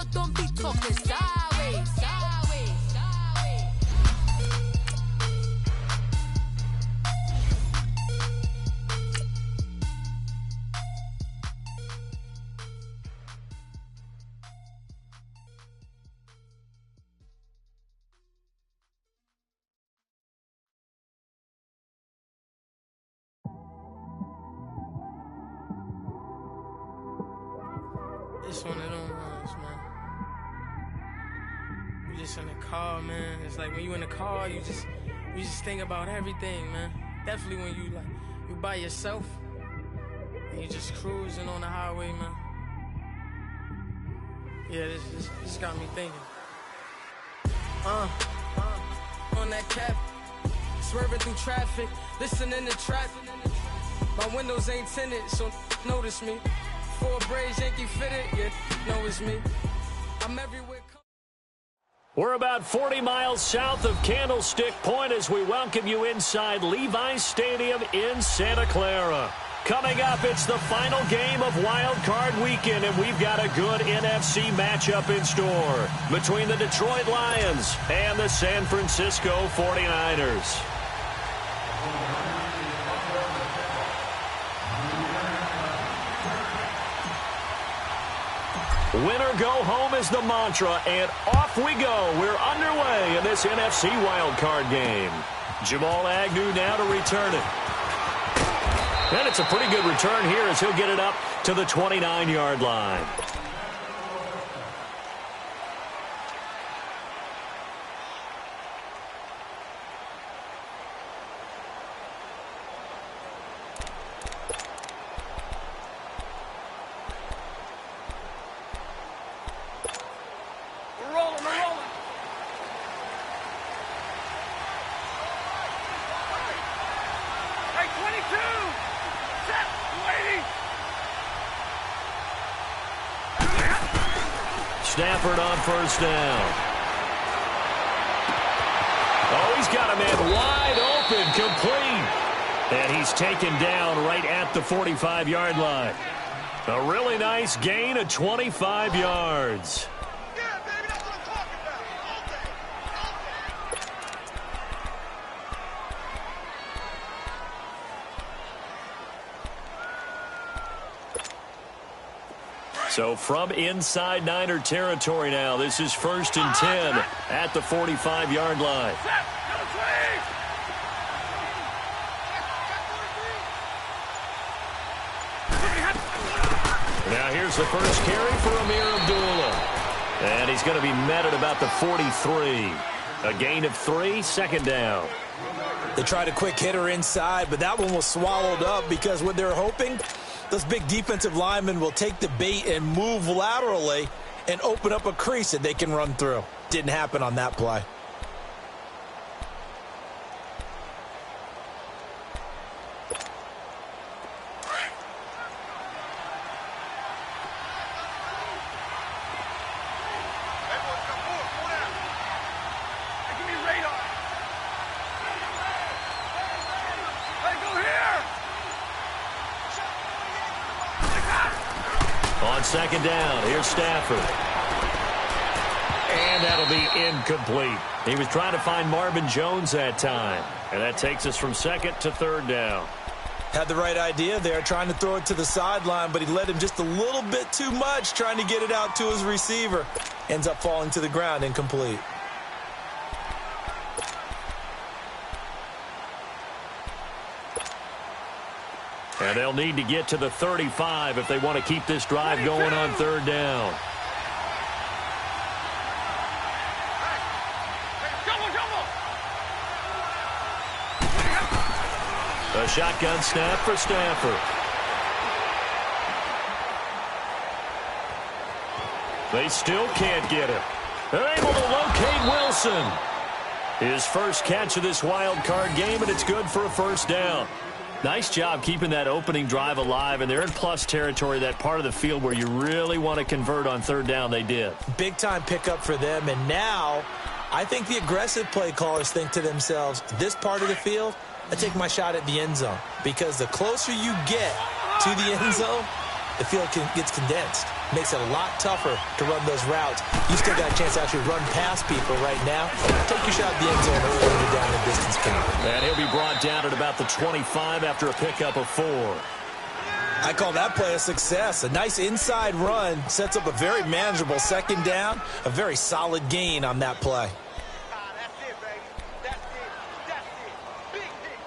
so don't be talking sideways. It's one of them ones, man. You just in the car, man. It's like when you in the car, you just think about everything, man. Definitely when you by yourself and you just cruising on the highway, man. Yeah, this got me thinking. On that cap, swerving through traffic, listening to traffic. My windows ain't tinted, so notice me. Four braids, Yankee fitted, yeah, know it's me. I'm everywhere. We're about 40 miles south of Candlestick Point as we welcome you inside Levi's Stadium in Santa Clara. Coming up, it's the final game of Wild Card Weekend, and we've got a good NFC matchup in store between the Detroit Lions and the San Francisco 49ers. Winner go home is the mantra, and off we go. We're underway in this NFC wildcard game. Jamal Agnew now to return it. And it's a pretty good return here as he'll get it up to the 29-yard line. Stafford on first down. Oh, he's got a man wide open, complete. And he's taken down right at the 45-yard line. A really nice gain of 25 yards. Yeah, baby, that's what I'm talking about. So from inside Niner territory now, this is 1st and 10 at the 45-yard line. Now here's the first carry for Amir Abdullah. And he's going to be met at about the 43. A gain of 3, 2nd down. They tried a quick hitter inside, but that one was swallowed up because what they're hoping, those big defensive linemen will take the bait and move laterally and open up a crease that they can run through. Didn't happen on that play. On 2nd down, here's Stafford. And that'll be incomplete. He was trying to find Marvin Jones that time. And that takes us from 2nd to 3rd down. Had the right idea there, trying to throw it to the sideline, but he led him just a little bit too much, trying to get it out to his receiver. Ends up falling to the ground, incomplete. And they'll need to get to the 35 if they want to keep this drive going on 3rd down. A shotgun snap for Stafford. They still can't get him. They're able to locate Wilson. His first catch of this wild card game, and it's good for a 1st down. Nice job keeping that opening drive alive, and they're in plus territory, that part of the field where you really want to convert on 3rd down. They did. Big-time pickup for them, and now I think the aggressive play callers think to themselves, this part of the field, I take my shot at the end zone, because the closer you get to the end zone, the field gets condensed. makes it a lot tougher to run those routes. You still got a chance to actually run past people right now. Take your shot at the end zone early when you're down the distance count. And he'll be brought down at about the 25 after a pickup of 4. I call that play a success. A nice inside run sets up a very manageable second down, a very solid gain on that play. That's it, baby. That's it. That's it. Big hit.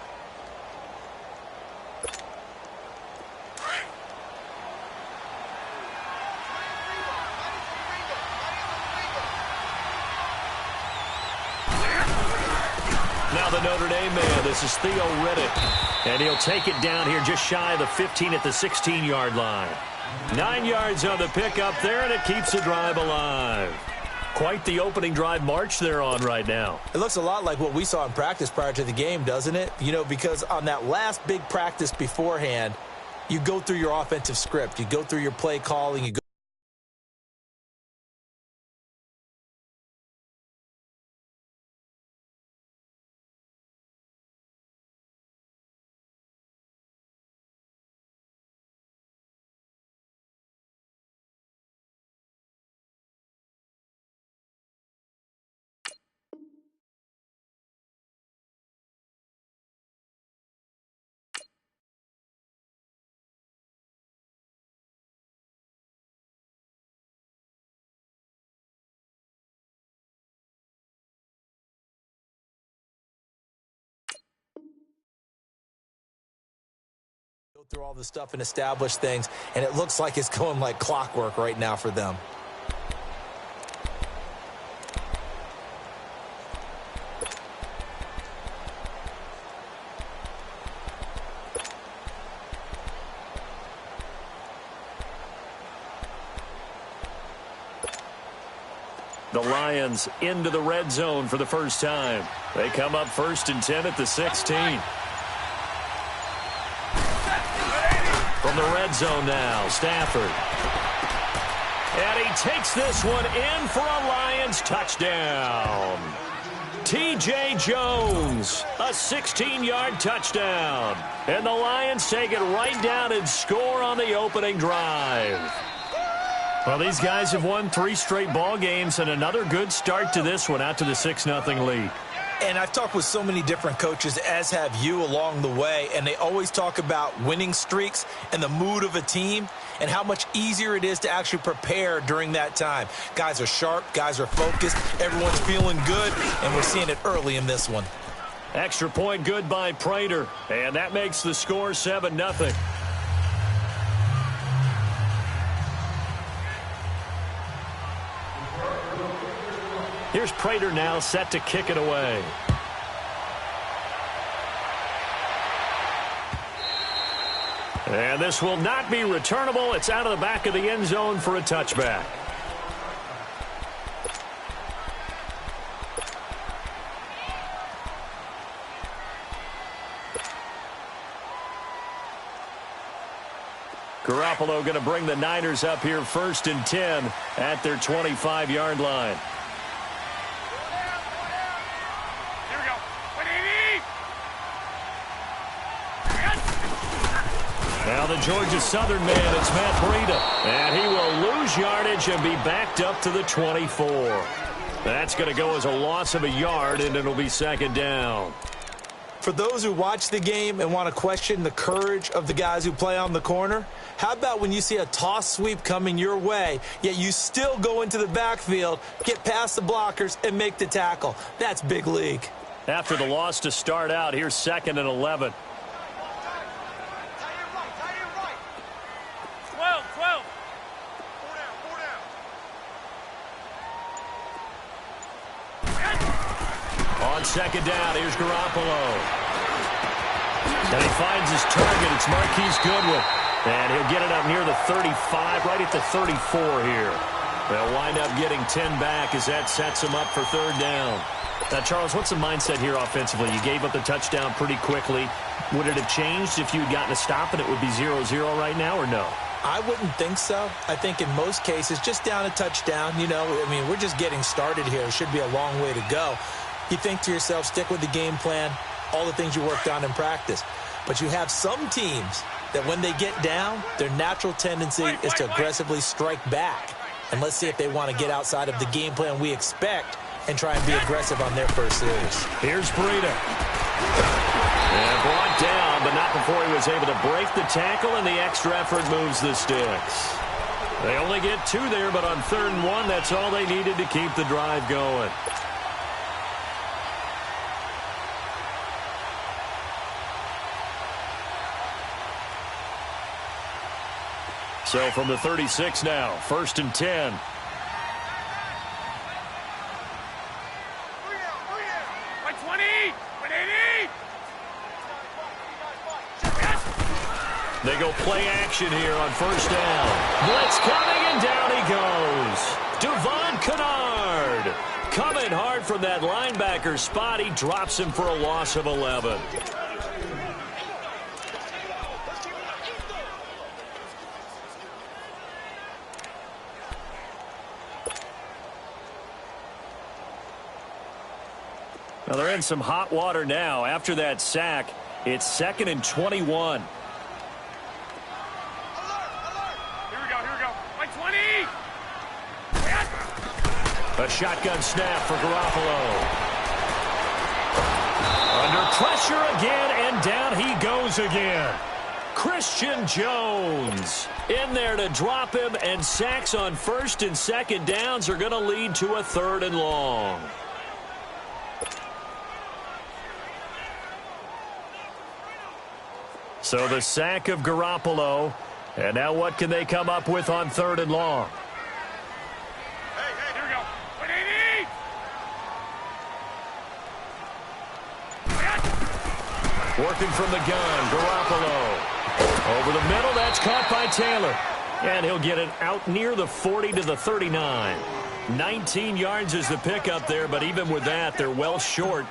Now the Notre Dame man, this is Theo Riddick. And he'll take it down here just shy of the 15 at the 16-yard line. 9 yards on the pickup there, and it keeps the drive alive. Quite the opening drive march they're on right now. It looks a lot like what we saw in practice prior to the game, doesn't it? You know, because on that last big practice beforehand, you go through your offensive script. You go through your play calling. You go through all this stuff and establish things, and it looks like it's going like clockwork right now for them. The Lions into the red zone for the first time. They come up 1st and 10 at the 16. From the red zone now, Stafford. And he takes this one in for a Lions touchdown. T.J. Jones, a 16-yard touchdown. And the Lions take it right down and score on the opening drive. Well, these guys have won 3 straight ball games, and another good start to this one out to the 6-0 lead. And I've talked with so many different coaches, as have you, along the way, and they always talk about winning streaks and the mood of a team and how much easier it is to actually prepare during that time. Guys are sharp, guys are focused, everyone's feeling good, and we're seeing it early in this one. Extra point good by Prater, and that makes the score 7-0. Here's Prater now set to kick it away. And this will not be returnable. It's out of the back of the end zone for a touchback. Garoppolo going to bring the Niners up here 1st and 10 at their 25-yard line. Now the Georgia Southern man, it's Matt Breida. And he will lose yardage and be backed up to the 24. That's going to go as a loss of a yard, and it'll be 2nd down. For those who watch the game and want to question the courage of the guys who play on the corner, how about when you see a toss sweep coming your way, yet you still go into the backfield, get past the blockers, and make the tackle? That's big league. After the loss to start out, here's 2nd and 11. On 2nd down, here's Garoppolo. And he finds his target. It's Marquise Goodwin. And he'll get it up near the 35, right at the 34 here. They'll wind up getting 10 back as that sets him up for 3rd down. Now, Charles, what's the mindset here offensively? You gave up the touchdown pretty quickly. Would it have changed if you had gotten a stop and it would be 0-0 right now, or no? I wouldn't think so. I think in most cases, just down a touchdown, you know, I mean, we're just getting started here. It should be a long way to go. You think to yourself, stick with the game plan, all the things you worked on in practice. But you have some teams that when they get down, their natural tendency is to aggressively strike back. And let's see if they want to get outside of the game plan we expect and try and be aggressive on their first series. Here's Breida. And brought down, but not before he was able to break the tackle, and the extra effort moves the sticks. They only get 2 there, but on 3rd and 1, that's all they needed to keep the drive going. So from the 36 now, 1st and 10. They go play action here on 1st down. Blitz coming, and down he goes. Devon Kennard coming hard from that linebacker spot. He drops him for a loss of 11. Now they're in some hot water now. After that sack, it's 2nd and 21. A shotgun snap for Garoppolo. Under pressure again, and down he goes again. Christian Jones in there to drop him, and sacks on 1st and 2nd downs are going to lead to a 3rd and long. So the sack of Garoppolo, and now what can they come up with on 3rd and long? Working from the gun, Garoppolo. Over the middle, that's caught by Taylor. And he'll get it out near the 40 to the 39. 19 yards is the pickup there, but even with that, they're well short.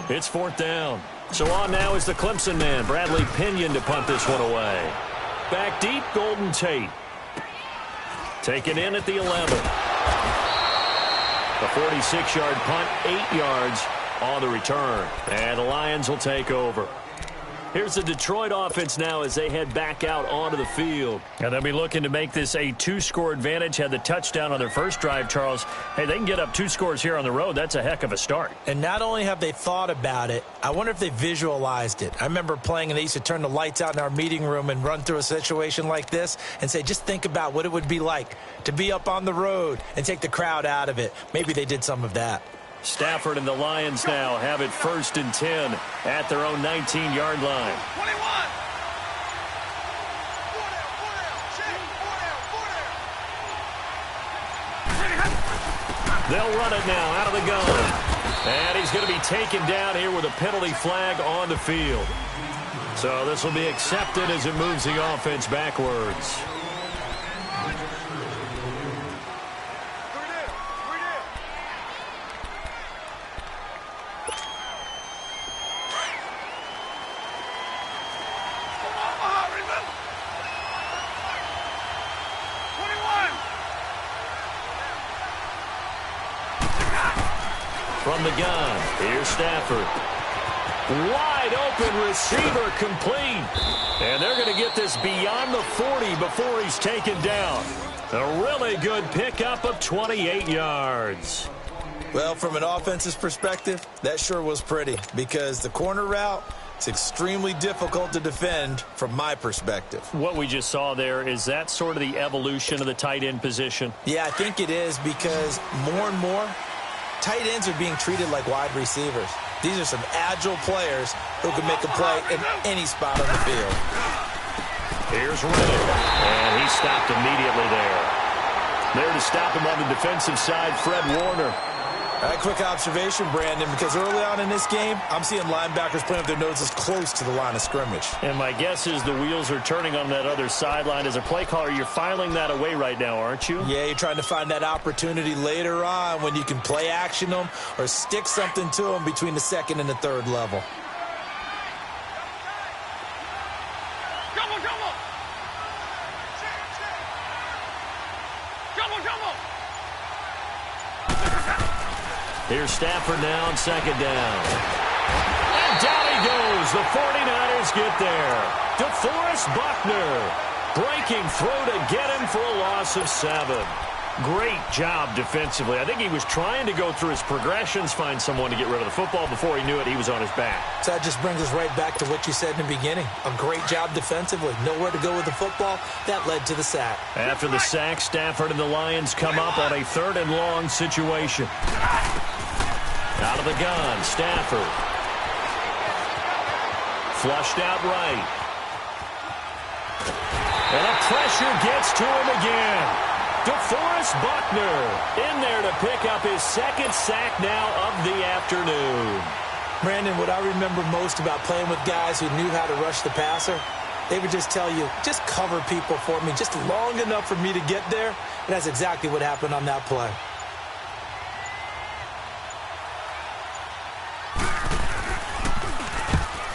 It's 4th down. So on now is the Clemson man, Bradley Pinion, to punt this one away. Back deep, Golden Tate. Taken in at the 11. A 46-yard punt, 8 yards on the return. And the Lions will take over. Here's the Detroit offense now as they head back out onto the field. And they'll be looking to make this a 2-score advantage. Had the touchdown on their first drive, Charles. Hey, they can get up 2 scores here on the road. That's a heck of a start. And not only have they thought about it, I wonder if they visualized it. I remember playing, and they used to turn the lights out in our meeting room and run through a situation like this and say, just think about what it would be like to be up on the road and take the crowd out of it. Maybe they did some of that. Stafford and the Lions now have it 1st and 10 at their own 19-yard line. 21. They'll run it now out of the gun. And he's going to be taken down here with a penalty flag on the field. So this will be accepted as it moves the offense backwards. From the gun, here's Stafford. Wide open receiver, complete. And they're going to get this beyond the 40 before he's taken down. A really good pickup of 28 yards. Well, from an offensive perspective, that sure was pretty, because the corner route, it's extremely difficult to defend from my perspective. What we just saw there, is that sort of the evolution of the tight end position? Yeah, I think it is, because more and more, tight ends are being treated like wide receivers. These are some agile players who can make a play in any spot on the field. Here's Rennick, and he stopped immediately there. There to stop him on the defensive side, Fred Warner. All right, quick observation, Brandon, because early on in this game, I'm seeing linebackers playing with their noses close to the line of scrimmage. And my guess is the wheels are turning on that other sideline. As a play caller, you're filing that away right now, aren't you? Yeah, you're trying to find that opportunity later on when you can play action them or stick something to them between the 2nd and the 3rd level. Here's Stafford now on 2nd down. And down he goes. The 49ers get there. DeForest Buckner breaking through to get him for a loss of 7. Great job defensively. I think he was trying to go through his progressions, find someone to get rid of the football. Before he knew it, he was on his back. So that just brings us right back to what you said in the beginning. A great job defensively. Nowhere to go with the football. That led to the sack. After the sack, Stafford and the Lions come up on a 3rd and long situation. Out of the gun, Stafford. Flushed out right. And the pressure gets to him again. DeForest Buckner in there to pick up his 2nd sack now of the afternoon. Brandon, what I remember most about playing with guys who knew how to rush the passer, they would just tell you, just cover people for me, just long enough for me to get there. And that's exactly what happened on that play.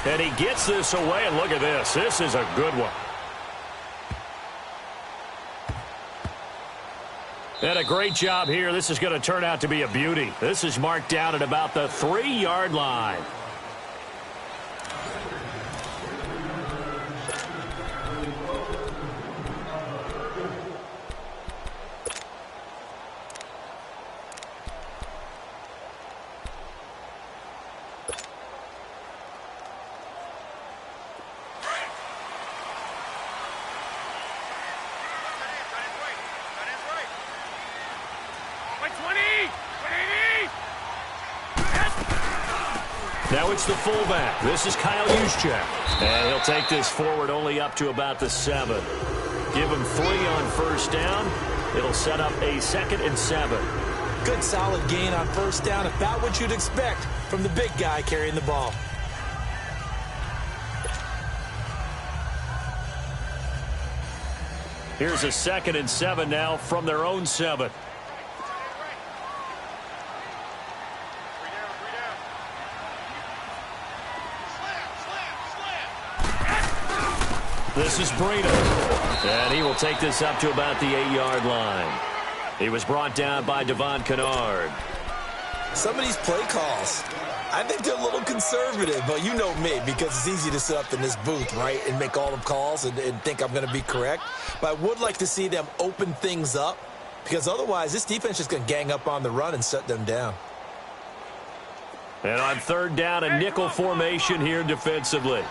And he gets this away, and look at this. This is a good one. And a great job here. This is going to turn out to be a beauty. This is marked down at about the 3-yard line. Now it's the fullback. This is Kyle Juszczyk. And he'll take this forward only up to about the 7. Give him 3 on 1st down. It'll set up a 2nd and 7. Good solid gain on 1st down. About what you'd expect from the big guy carrying the ball. Here's a 2nd and 7 now from their own 7. This is Breida. And he will take this up to about the 8-yard line. He was brought down by Devon Kennard. Some of these play calls, I think they're a little conservative, but you know me, because it's easy to sit up in this booth, right, and make all the calls and think I'm going to be correct. But I would like to see them open things up, because otherwise this defense is going to gang up on the run and shut them down. And on 3rd down, a nickel formation here defensively.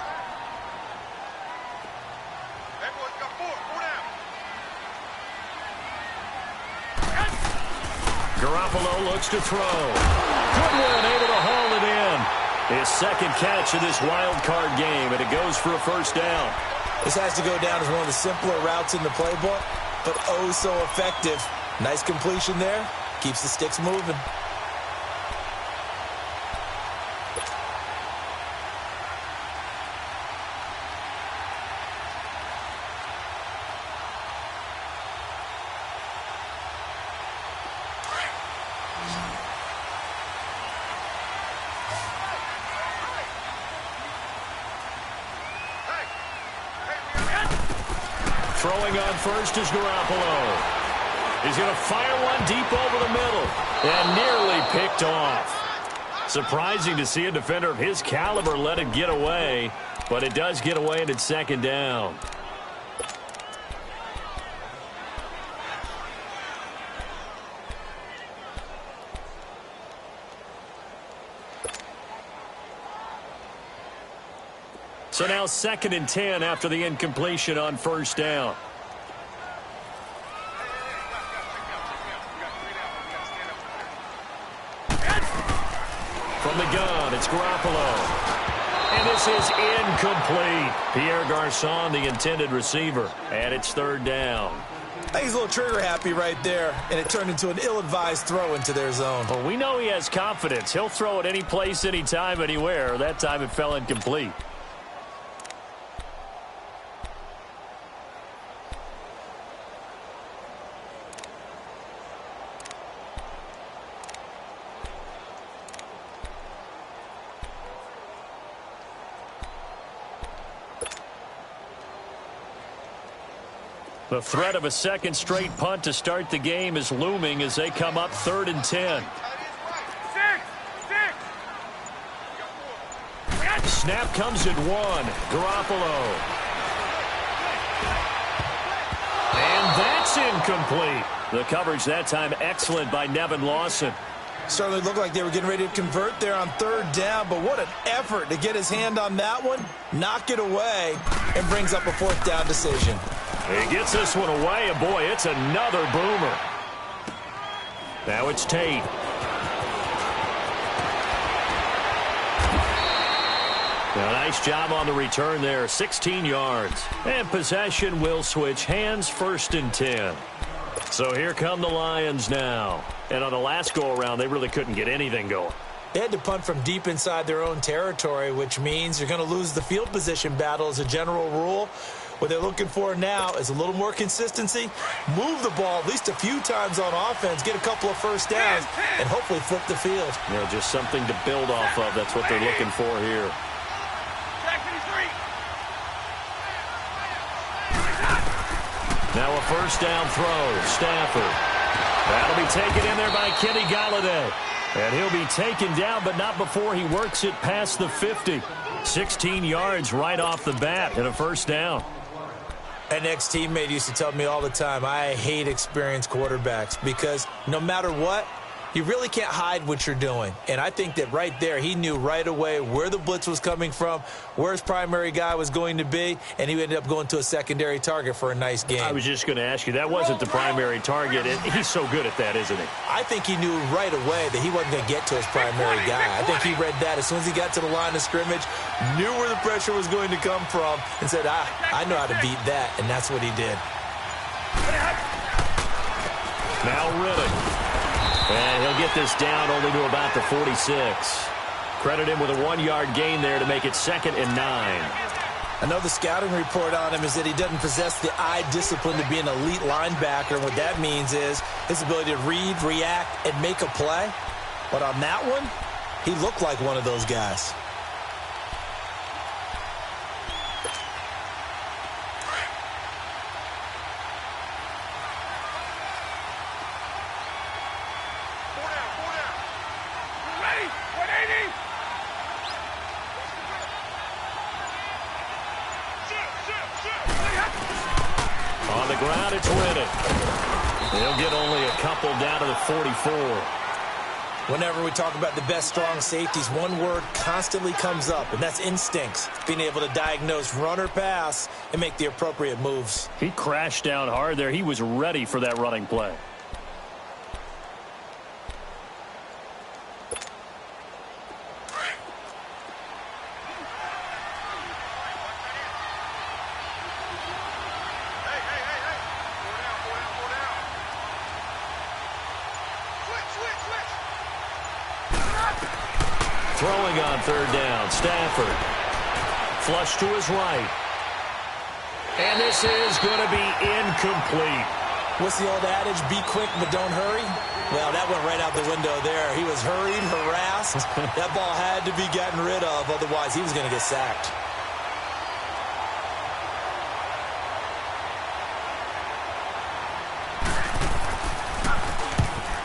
Garoppolo looks to throw. Goodwin able to haul it in. His 2nd catch of this wild card game, and it goes for a 1st down. This has to go down as one of the simpler routes in the playbook, but oh so effective. Nice completion there. Keeps the sticks moving. Throwing on 1st is Garoppolo. He's going to fire one deep over the middle and nearly picked off. Surprising to see a defender of his caliber let it get away, but it does get away and it's 2nd down. So now 2nd and 10 after the incompletion on 1st down. From the gun, it's Garoppolo. And this is incomplete. Pierre Garçon, the intended receiver. And it's 3rd down. I think he's a little trigger happy right there, and it turned into an ill-advised throw into their zone. Well, we know he has confidence. He'll throw it any place, anytime, anywhere. That time it fell incomplete. The threat of a 2nd straight punt to start the game is looming as they come up 3rd and 10. snap comes at 1. Garoppolo. And that's incomplete. The coverage that time excellent by Nevin Lawson. Certainly looked like they were getting ready to convert there on 3rd down, but what an effort to get his hand on that one, knock it away, and brings up a 4th down decision. He gets this one away, and boy, it's another boomer. Now it's Tate. A nice job on the return there, 16 yards. And possession will switch hands, 1st and 10. So here come the Lions now. And on the last go-around, they really couldn't get anything going. They had to punt from deep inside their own territory, which means you're going to lose the field position battle as a general rule. What they're looking for now is a little more consistency, move the ball at least a few times on offense, get a couple of 1st downs, and hopefully flip the field. You know, just something to build off of. That's what they're looking for here. Now a 1st down throw. Stafford. That'll be taken in there by Kenny Golladay. And he'll be taken down, but not before he works it past the 50. 16 yards right off the bat and a 1st down. An ex-teammate used to tell me all the time, I hate experienced quarterbacks because no matter what, you really can't hide what you're doing. And I think that right there, he knew right away where the blitz was coming from, where his primary guy was going to be, and he ended up going to a secondary target for a nice game. I was just going to ask you, that wasn't the primary target. He's so good at that, isn't he? I think he knew right away that he wasn't going to get to his primary guy. I think he read that as soon as he got to the line of scrimmage, knew where the pressure was going to come from, and said, I know how to beat that, and that's what he did. Now Riddick. And he'll get this down only to about the 46. Credit him with a 1-yard gain there to make it 2nd and 9. I know the scouting report on him is that he doesn't possess the eye discipline to be an elite linebacker. And what that means is his ability to read, react, and make a play. But on that one, he looked like one of those guys. On the ground, it's Riddick. They'll get only a couple down to the 44. Whenever we talk about the best strong safeties, one word constantly comes up, and that's instincts. Being able to diagnose run or pass and make the appropriate moves. He crashed down hard there. He was ready for that running play. Throwing on 3rd down, Stafford. Flush to his right. And this is going to be incomplete. What's the old adage? Be quick, but don't hurry. Well, that went right out the window there. He was hurried, harassed. That ball had to be gotten rid of. Otherwise, he was going to get sacked.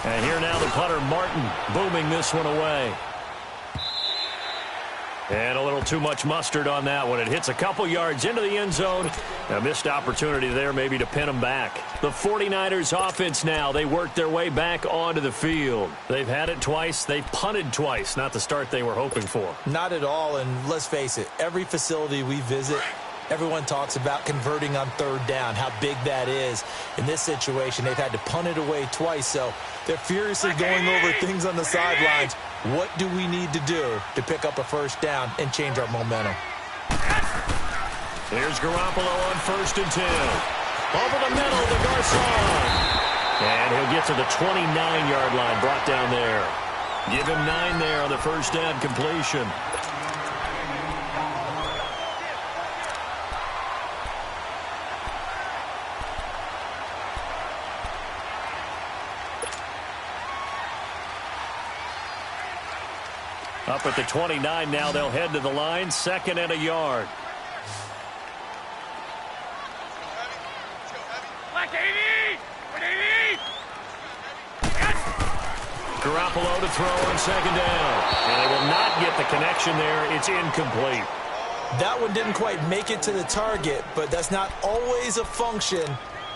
And here now the punter, Martin, booming this one away. And a little too much mustard on that one. It hits a couple yards into the end zone. A missed opportunity there maybe to pin them back. The 49ers offense now. They work their way back onto the field. They've had it twice. They've punted twice. Not the start they were hoping for. Not at all. And let's face it, every facility we visit, everyone talks about converting on 3rd down, how big that is. In this situation, they've had to punt it away twice. So they're furiously going over things on the sidelines. What do we need to do to pick up a 1st down and change our momentum? Here's Garoppolo on 1st and 10. Over the middle to Garcon. And he'll get to the 29-yard line, brought down there. Give him 9 there on the 1st down completion. Up at the 29 now, they'll head to the line, 2nd and a yard. Garoppolo to throw on second down. And they will not get the connection there. It's incomplete. That one didn't quite make it to the target, but that's not always a function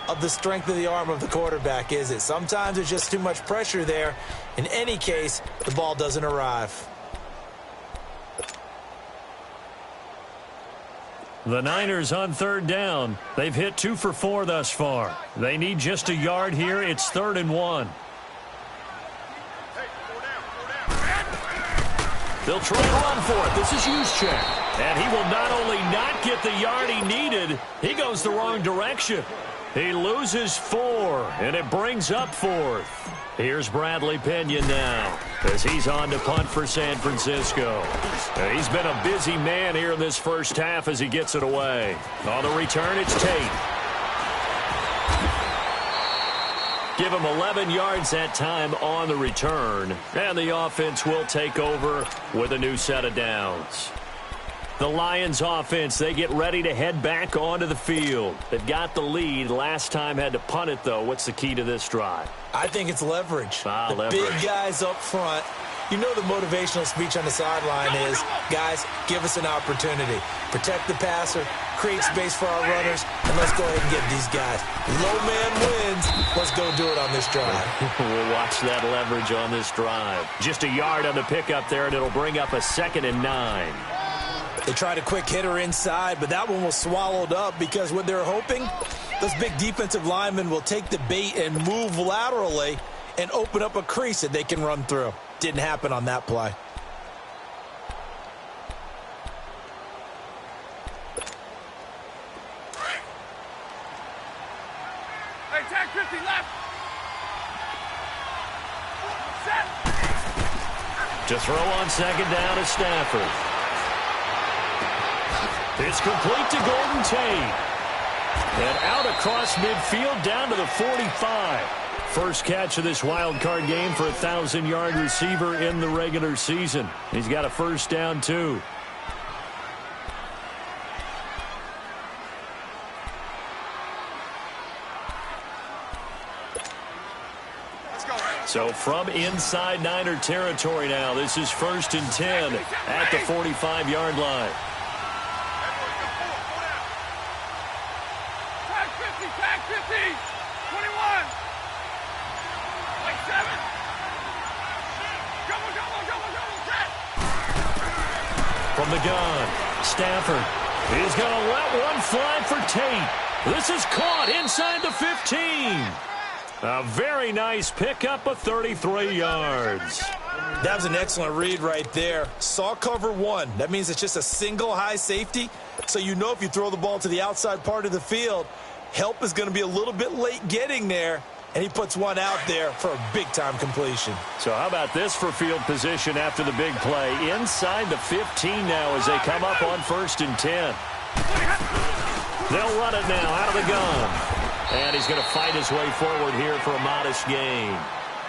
of the strength of the arm of the quarterback, is it? Sometimes there's just too much pressure there. In any case, the ball doesn't arrive. The Niners on third down. They've hit 2 for 4 thus far. They need just a yard here. It's 3rd and 1. They'll try to run for it. This is Juszczyk. And he will not only not get the yard he needed, he goes the wrong direction. He loses 4, and it brings up 4th. Here's Bradley Pinion now as he's on to punt for San Francisco. He's been a busy man here in this first half as he gets it away. On the return, it's Tate. Give him 11 yards that time on the return, and the offense will take over with a new set of downs. The Lions offense, they get ready to head back onto the field. They've got the lead. Last time had to punt it, though. What's the key to this drive? I think it's leverage. Leverage. Big guys up front. You know the motivational speech on the sideline is, guys, give us an opportunity. Protect the passer, create space for our runners, and let's go ahead and get these guys. Low man wins. Let's go do it on this drive. We'll watch that leverage on this drive. Just a yard on the pickup there, and it'll bring up a 2nd and 9. They tried a quick hitter inside, but that one was swallowed up because what they're hoping, those big defensive linemen will take the bait and move laterally and open up a crease that they can run through. Didn't happen on that play. Hey, tag 50 left. Set. To throw on second down is Stafford. It's complete to Golden Tate. And out across midfield down to the 45. First catch of this wild card game for a 1,000-yard receiver in the regular season. He's got a first down, too. So from inside Niner territory now, this is 1st and 10 at the 45-yard line. Tag 50, 21. Like 7. Double, set. From the gun, Stafford is going to let one fly for Tate. This is caught inside the 15. A very nice pickup of 33 yards. That was an excellent read right there. Saw cover 1. That means it's just a single high safety. So you know if you throw the ball to the outside part of the field, help is going to be a little bit late getting there, and he puts one out there for a big-time completion. So how about this for field position after the big play? Inside the 15 now as they come up on 1st and 10. They'll run it now out of the gun. And he's going to fight his way forward here for a modest gain.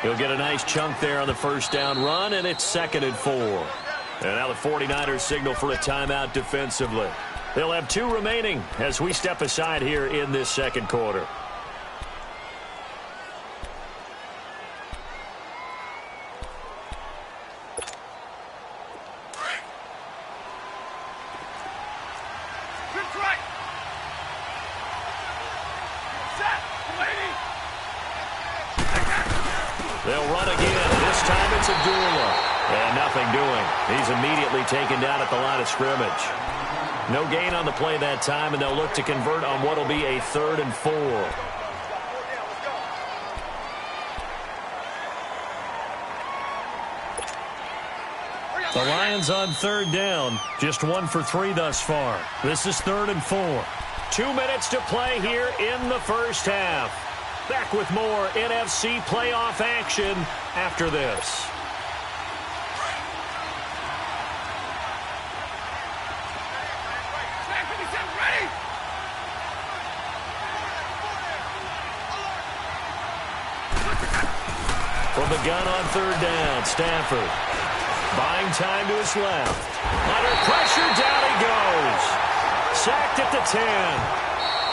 He'll get a nice chunk there on the first down run, and it's 2nd and 4. And now the 49ers signal for a timeout defensively. They'll have 2 remaining as we step aside here in this second quarter. They'll run again. This time it's Abdullah. And nothing doing. He's immediately taken down at the line of scrimmage. No gain on the play that time, and they'll look to convert on what will be a 3rd and 4. The Lions on 3rd down. Just 1 for 3 thus far. This is 3rd and 4. 2 minutes to play here in the first half. Back with more NFC playoff action after this. From the gun on 3rd down, Stafford buying time to his left. Under pressure, down he goes. Sacked at the 10.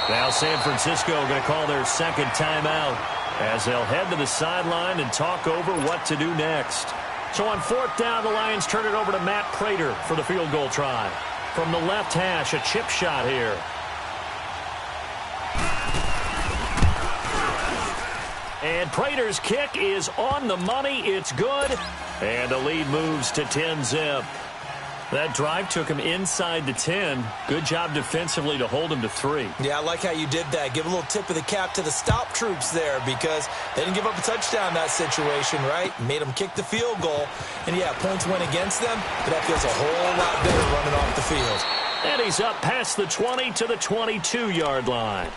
Now San Francisco going to call their second timeout. as they'll head to the sideline and talk over what to do next. So on 4th down, the Lions turn it over to Matt Prater for the field goal try. From the left hash, a chip shot here. And Prater's kick is on the money. It's good. And the lead moves to 10-zip. That drive took him inside the 10. Good job defensively to hold him to 3. Yeah, I like how you did that. Give a little tip of the cap to the stop troops there because they didn't give up a touchdown in that situation, right? Made them kick the field goal. And, yeah, points went against them, but that feels a whole lot better running off the field. And he's up past the 20 to the 22-yard line.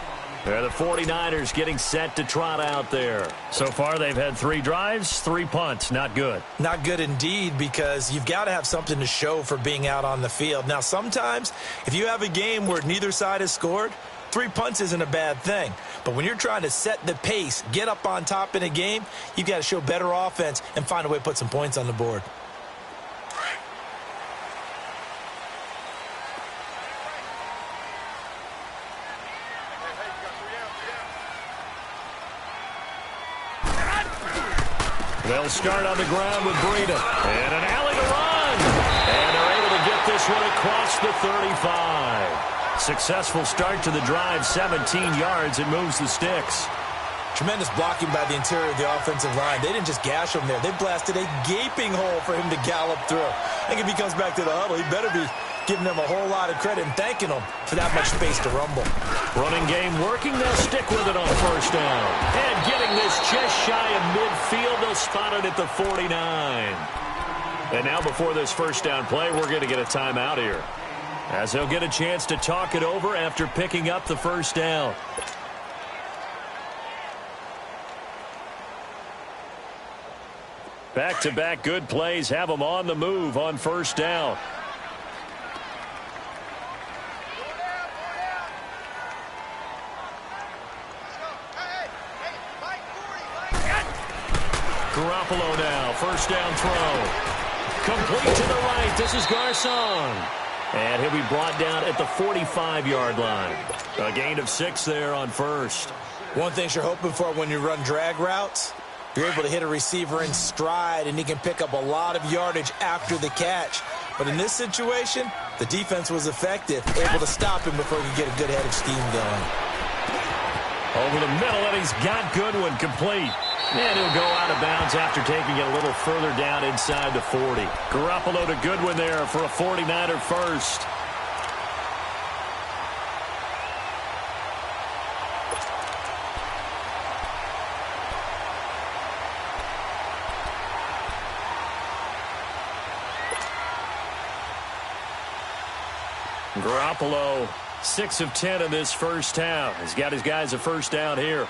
The 49ers getting set to trot out there. So far, they've had 3 drives, 3 punts. Not good. Not good indeed, because you've got to have something to show for being out on the field. Now, sometimes, if you have a game where neither side has scored, 3 punts isn't a bad thing. But when you're trying to set the pace, get up on top in a game, you've got to show better offense and find a way to put some points on the board. They'll start on the ground with Breida. And an alley to run. And they're able to get this one across the 35. Successful start to the drive, 17 yards. It moves the sticks. Tremendous blocking by the interior of the offensive line. They didn't just gash him there. They blasted a gaping hole for him to gallop through. I think if he comes back to the huddle, he better be giving them a whole lot of credit and thanking them for that much space to rumble. Running game working. They'll stick with it on 1st down. And getting this just shy of midfield. They'll spot it at the 49. And now before this 1st down play, we're going to get a timeout here, as they'll get a chance to talk it over after picking up the 1st down. Back-to-back good plays have them on the move on 1st down. Garoppolo now, 1st down throw. Complete to the right. This is Garcon. And he'll be brought down at the 45-yard line. A gain of 6 there on 1st. One thing you're hoping for when you run drag routes, you're able to hit a receiver in stride, and he can pick up a lot of yardage after the catch. But in this situation, the defense was effective, able to stop him before he could get a good head of steam going. Over the middle, and he's got Goodwin complete. And he'll go out of bounds after taking it a little further down inside the 40. Garoppolo to Goodwin there for a 49er first. Garoppolo, 6 of 10 in this 1st half. He's got his guys a 1st down here.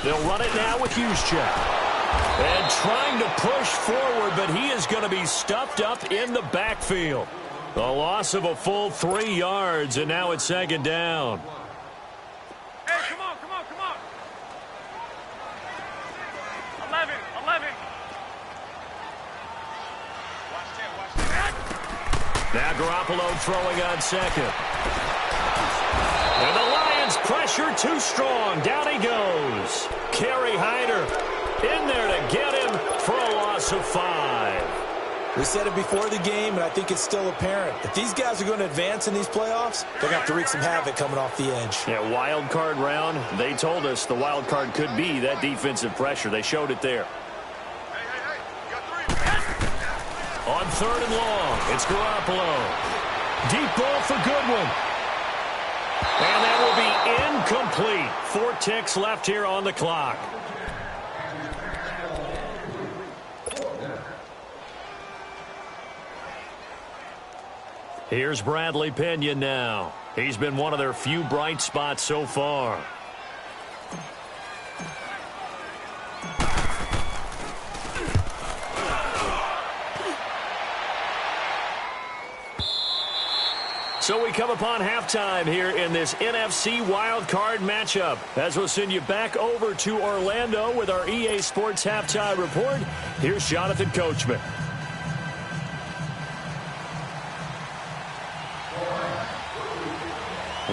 They'll run it now with Juszczyk. And trying to push forward, but he is going to be stuffed up in the backfield. The loss of a full 3 yards, and now it's 2nd down. Hey, come on, come on, come on. 11, 11. Watch 10, watch 10. Now Garoppolo throwing on 2nd. And the Lions pressure too strong. Down he goes. Kerry Hyder in there to get him for a loss of 5. We said it before the game, and I think it's still apparent. If these guys are going to advance in these playoffs, they're going to have to wreak some havoc coming off the edge. Yeah, wild card round. They told us the wild card could be that defensive pressure. They showed it there. Hey, hey, hey. You got 3. On 3rd and long, it's Garoppolo. Deep ball for Goodwin. And that will be incomplete. 4 ticks left here on the clock. Here's Bradley Pinion now. He's been one of their few bright spots so far. So we come upon halftime here in this NFC wildcard matchup. As we'll send you back over to Orlando with our EA Sports Halftime Report, here's Jonathan Coachman.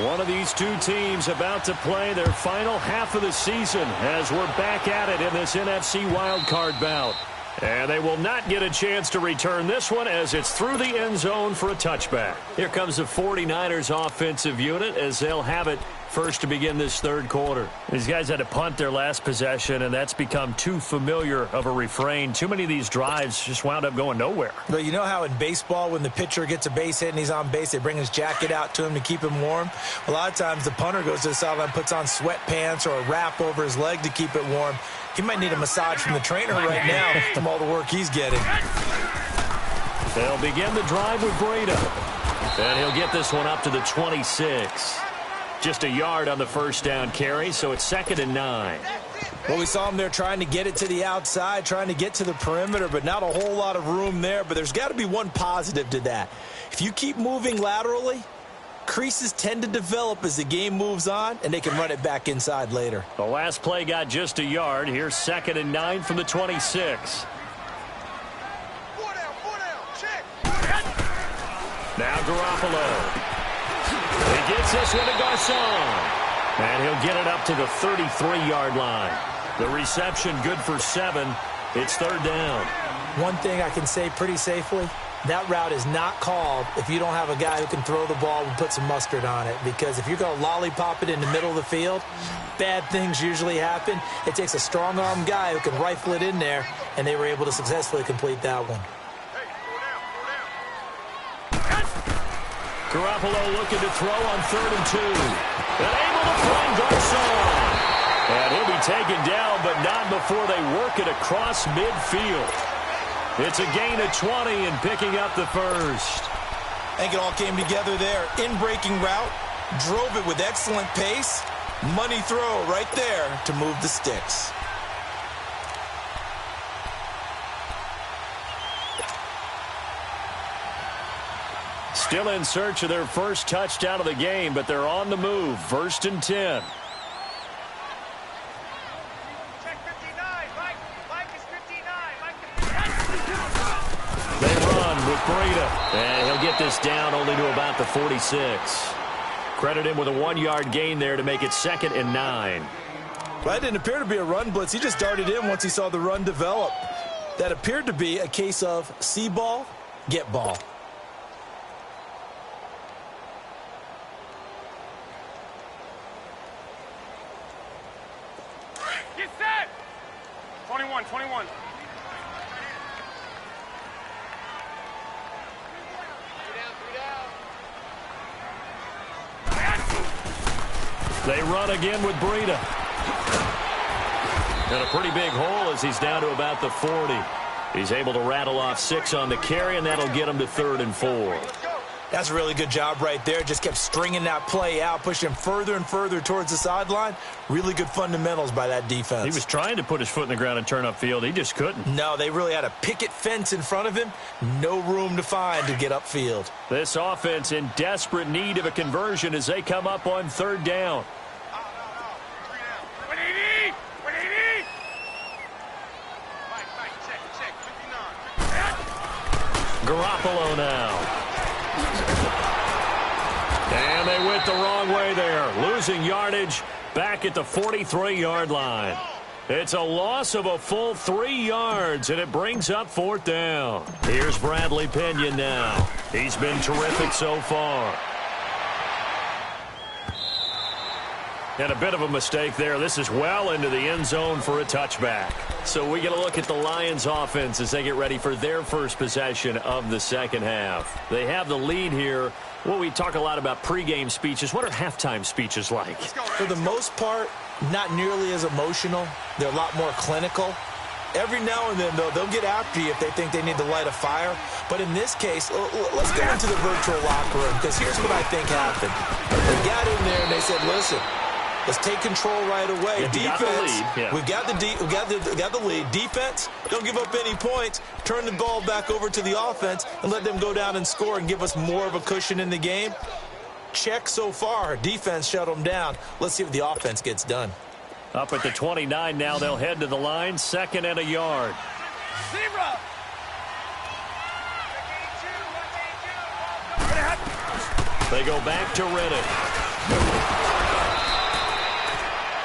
One of these two teams about to play their final half of the season as we're back at it in this NFC wildcard bout. And they will not get a chance to return this one as it's through the end zone for a touchback. Here comes the 49ers offensive unit as they'll have it first to begin this third quarter. These guys had to punt their last possession, and that's become too familiar of a refrain. Too many of these drives just wound up going nowhere. But you know how in baseball when the pitcher gets a base hit and he's on base, they bring his jacket out to him to keep him warm? A lot of times the punter goes to the sideline, puts on sweatpants or a wrap over his leg to keep it warm. He might need a massage from the trainer right now from all the work he's getting. They'll begin the drive with Breida. And he'll get this one up to the 26. Just a yard on the first down carry, so it's 2nd and 9. Well, we saw him there trying to get it to the outside, trying to get to the perimeter, but not a whole lot of room there. But there's got to be one positive to that. If you keep moving laterally, creases tend to develop as the game moves on, and they can run it back inside later. The last play got just a yard. Here's 2nd and 9 from the 26. Now Garoppolo. He gets this one to Garcon. And he'll get it up to the 33-yard line. The reception good for 7. It's 3rd down. One thing I can say pretty safely, that route is not called if you don't have a guy who can throw the ball and put some mustard on it. Because if you're going to lollipop it in the middle of the field, bad things usually happen. It takes a strong-arm guy who can rifle it in there, and they were able to successfully complete that one. Garoppolo looking to throw on 3rd and 2. And able to find Garcon. And he'll be taken down, but not before they work it across midfield. It's a gain of 20 and picking up the first. I think it all came together there. In-breaking route, drove it with excellent pace. Money throw right there to move the sticks. Still in search of their first touchdown of the game, but they're on the move. 1st and 10. Check 59. Mike is 59. They run with Breida. And he'll get this down only to about the 46. Credit him with a 1-yard gain there to make it 2nd and 9. Well, that didn't appear to be a run blitz. He just darted in once he saw the run develop. That appeared to be a case of see ball, get ball. Get set. 21. They run again with Breida. And a pretty big hole as he's down to about the 40. He's able to rattle off 6 on the carry, and that'll get him to 3rd and 4. That's a really good job right there. Just kept stringing that play out, pushing him further and further towards the sideline. Really good fundamentals by that defense. He was trying to put his foot in the ground and turn upfield. He just couldn't. No, they really had a picket fence in front of him. No room to find to get upfield. This offense in desperate need of a conversion as they come up on 3rd down. 180. Mike, check. 59. Garoppolo now. And they went the wrong way there. Losing yardage back at the 43-yard line. It's a loss of a full 3 yards, and it brings up 4th down. Here's Bradley Pinion now. He's been terrific so far. And a bit of a mistake there. This is well into the end zone for a touchback. So we get a look at the Lions offense as they get ready for their first possession of the second half. They have the lead here. Well, we talk a lot about pregame speeches. What are halftime speeches like? For the most part, not nearly as emotional. They're a lot more clinical. Every now and then, though, they'll get after you if they think they need to light a fire. But in this case, let's go into the virtual locker room, because here's what I think happened. They got in there and they said, listen, let's take control right away. Yeah, defense, we've got the lead. Defense, don't give up any points. Turn the ball back over to the offense and let them go down and score and give us more of a cushion in the game. Check so far. Defense shut them down. Let's see if the offense gets done. Up at the 29 now, they'll head to the line. 2nd and a yard. Zebra. They go back to Riddick.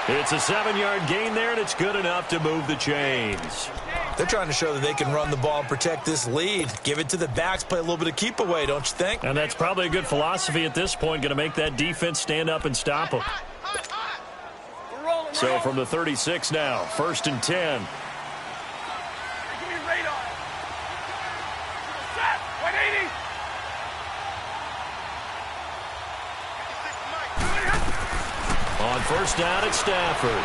It's a 7-yard gain there, and it's good enough to move the chains. They're trying to show that they can run the ball and protect this lead. Give it to the backs, play a little bit of keep away, don't you think? And that's probably a good philosophy at this point, going to make that defense stand up and stop them. So from the 36 now, 1st and 10. On 1st down, it's Stafford.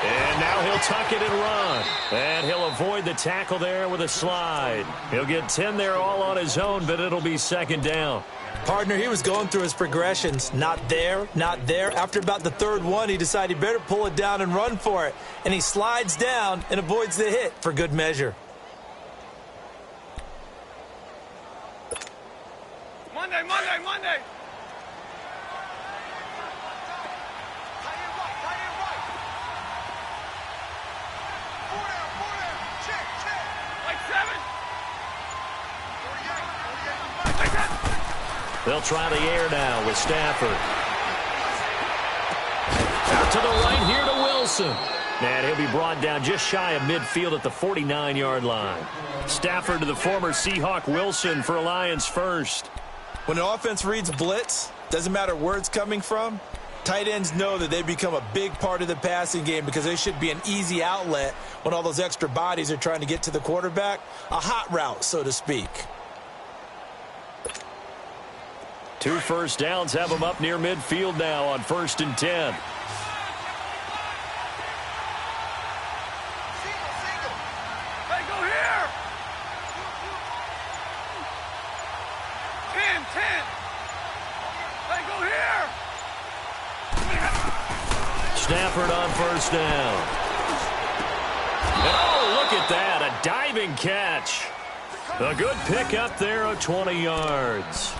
And now he'll tuck it and run. And he'll avoid the tackle there with a slide. He'll get 10 there all on his own, but it'll be 2nd down. Partner, he was going through his progressions. Not there, not there. After about the 3rd one, he decided he better pull it down and run for it. And he slides down and avoids the hit for good measure. Monday. They'll try the air now with Stafford. Out to the right here to Wilson. And he'll be brought down just shy of midfield at the 49-yard line. Stafford to the former Seahawk Wilson for a Lions first. When an offense reads blitz, doesn't matter where it's coming from, tight ends know that they become a big part of the passing game because they should be an easy outlet when all those extra bodies are trying to get to the quarterback. A hot route, so to speak. 2 first downs have them up near midfield now on 1st and 10. Hey, go here! 10. Hey, go here! Stafford on 1st down. And oh, look at that, a diving catch. A good pickup there of 20 yards.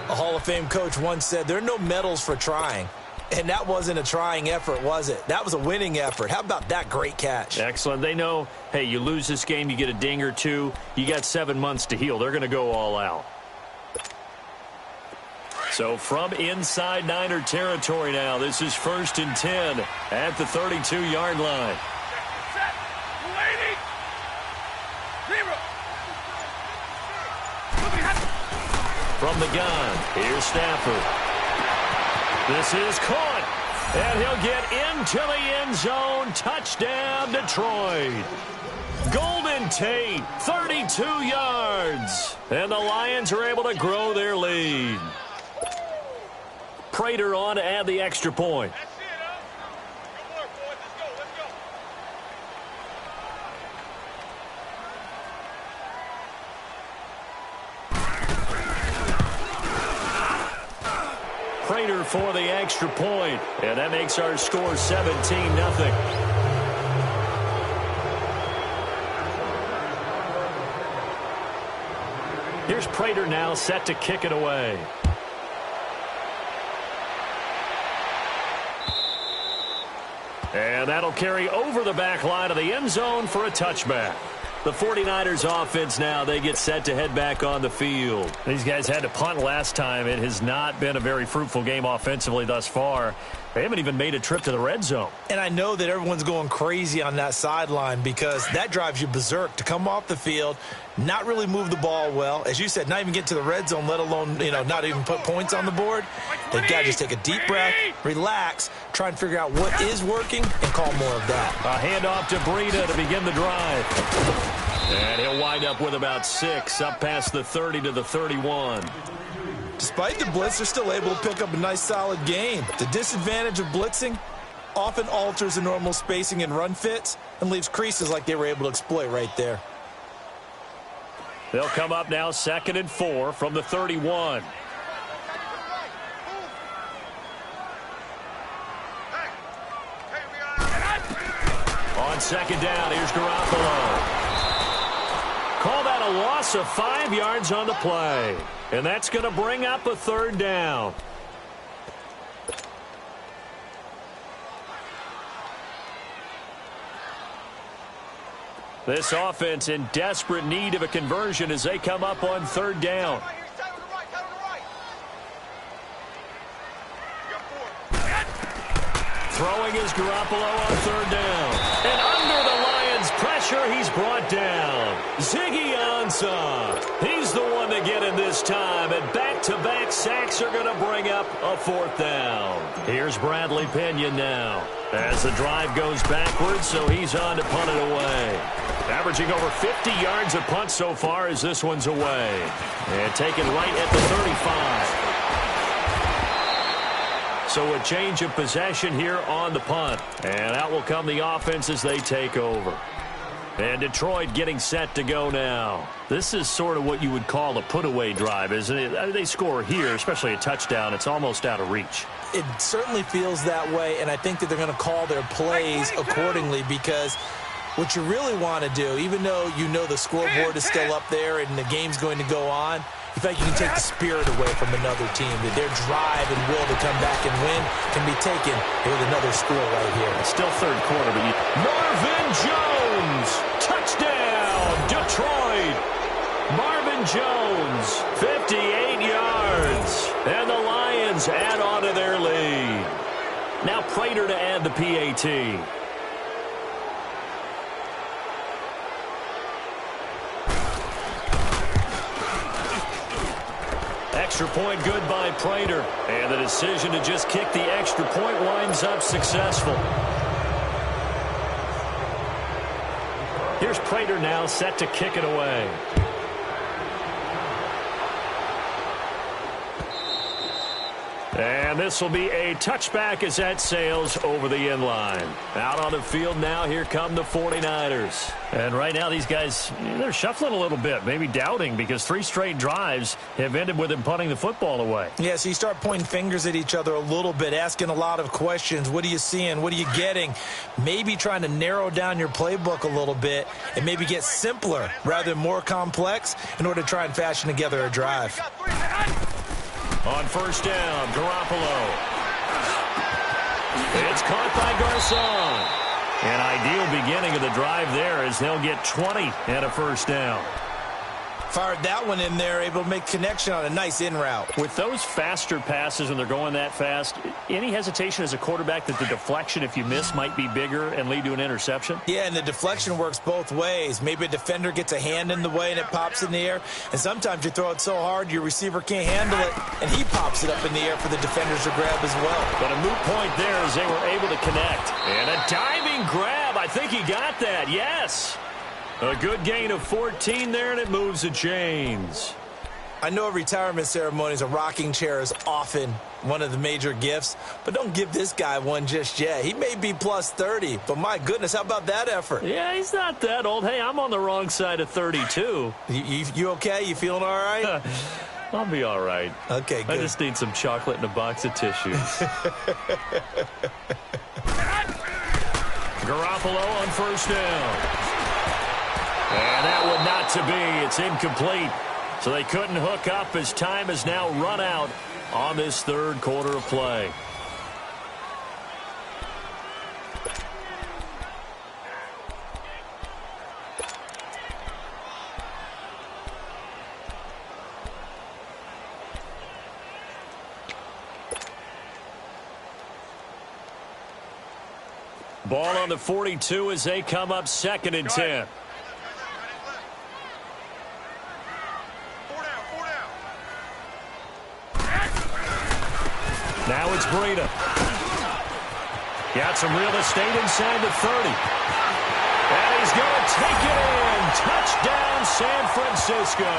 A Hall of Fame coach once said, there are no medals for trying. And that wasn't a trying effort, was it? That was a winning effort. How about that great catch? Excellent. They know, hey, you lose this game, you get a ding or two. You got 7 months to heal. They're going to go all out. So from inside Niner territory now, this is 1st and 10 at the 32-yard line. Set. 280. 0. From the gun, here's Stafford. This is caught, and he'll get into the end zone. Touchdown, Detroit. Golden Tate, 32 yards. And the Lions are able to grow their lead. Prater on to add the extra point. That's it, huh? Good work, boys. Let's go. Prater for the extra point, and that makes our score 17-0. Here's Prater now set to kick it away. And that'll carry over the back line of the end zone for a touchback. The 49ers offense now, they get set to head back on the field. These guys had to punt last time. It has not been a very fruitful game offensively thus far. They haven't even made a trip to the red zone. And I know that everyone's going crazy on that sideline because that drives you berserk to come off the field, not really move the ball well. As you said, not even get to the red zone, let alone, not even put points on the board. They've got to just take a deep breath, relax, try and figure out what is working, and call more of that. A handoff to Breida to begin the drive. And he'll wind up with about 6, up past the 30 to the 31. Despite the blitz, they're still able to pick up a nice, solid gain. The disadvantage of blitzing often alters the normal spacing and run fits and leaves creases like they were able to exploit right there. They'll come up now 2nd and 4 from the 31. On 2nd down, here's Garoppolo. Call that a loss of 5 yards on the play. And that's going to bring up a 3rd down. This offense in desperate need of a conversion as they come up on 3rd down. Throwing is Garoppolo on third down. And under the Lions' pressure, he's brought down. Ziggy Ansah. He's the one to get in this time. And back-to-back sacks are going to bring up a fourth down. Here's Bradley Pinion now. As the drive goes backwards, so he's on to punt it away. Averaging over 50 yards a punt so far as this one's away. And taken right at the 35. So a change of possession here on the punt. And out will come the offense as they take over. And Detroit getting set to go now. This is sort of what you would call a put-away drive, isn't it? They score here, especially a touchdown. It's almost out of reach. It certainly feels that way, and I think that they're going to call their plays accordingly because what you really want to do, even though you know the scoreboard is still up there and the game's going to go on, in fact, you can take the spirit away from another team. That their drive and will to come back and win can be taken with another score right here. It's still third quarter, but Marvin Jones, touchdown, Detroit. Marvin Jones, 58 yards. And the Lions add on to their lead. Now Prater to add the PAT. Extra point good by Prater. And the decision to just kick the extra point winds up successful. Here's Prater now set to kick it away. And this will be a touchback as that sails over the end line. Out on the field now, here come the 49ers. And right now these guys, they're shuffling a little bit, maybe doubting, because 3 straight drives have ended with them punting the football away. Yeah, so you start pointing fingers at each other a little bit, asking a lot of questions. What are you seeing? What are you getting? Maybe trying to narrow down your playbook a little bit and maybe get simpler rather than more complex in order to try and fashion together a drive. On first down, Garoppolo. It's caught by Garcon. An ideal beginning of the drive there as they'll get 20 and a first down. Fired that one in there, able to make connection on a nice in route. With those faster passes when they're going that fast, any hesitation as a quarterback that the deflection, if you miss, might be bigger and lead to an interception? Yeah, and the deflection works both ways. Maybe a defender gets a hand in the way and it pops in the air. And sometimes you throw it so hard your receiver can't handle it, and he pops it up in the air for the defenders to grab as well. But a moot point there as they were able to connect. And a diving grab. I think he got that. Yes. A good gain of 14 there, and it moves the chains. I know retirement ceremonies, a rocking chair is often one of the major gifts, but don't give this guy one just yet. He may be plus 30, but my goodness, how about that effort? Yeah, he's not that old. Hey, I'm on the wrong side of 32. You okay? You feeling all right? I'll be all right. Okay, good. I just need some chocolate and a box of tissues. Garoppolo on first down. And that one not to be. It's incomplete. So they couldn't hook up as time has now run out on this third quarter of play. Ball on the 42 as they come up 2nd and 10. Now it's Breida. Got some real estate inside the 30. And he's going to take it in. Touchdown, San Francisco.